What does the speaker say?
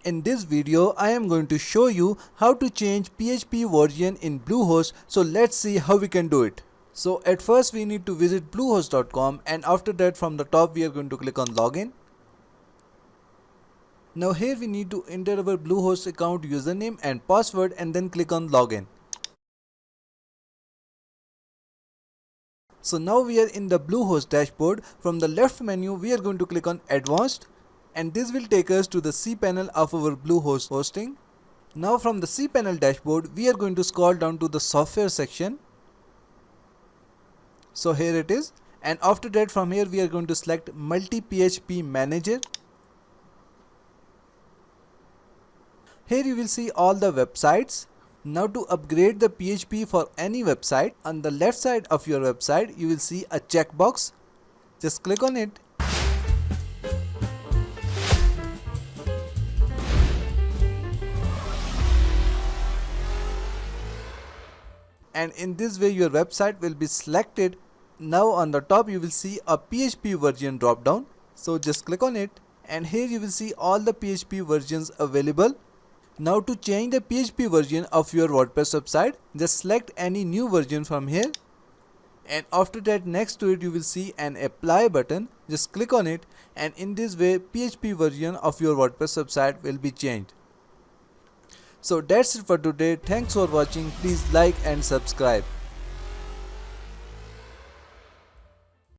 In this video, I am going to show you how to change PHP version in Bluehost. So let's see how we can do it. So at first we need to visit bluehost.com, and after that from the top we are going to click on login. Now here we need to enter our Bluehost account username and password and then click on login. So now we are in the Bluehost dashboard. From the left menu we are going to click on advanced, and this will take us to the cPanel of our Bluehost hosting. Now from the cPanel dashboard we are going to scroll down to the software section. So here it is, and after that from here we are going to select MultiPHP manager. Here you will see all the websites. Now to upgrade the PHP for any website, on the left side of your website you will see a checkbox. Just click on it. And in this way your website will be selected. Now on the top you will see a PHP version drop down. So just click on it, and here you will see all the PHP versions available. Now to change the PHP version of your WordPress website, just select any new version from here, and after that next to it you will see an apply button. Just click on it, and in this way PHP version of your WordPress website will be changed. So that's it for today. Thanks for watching. Please like and subscribe.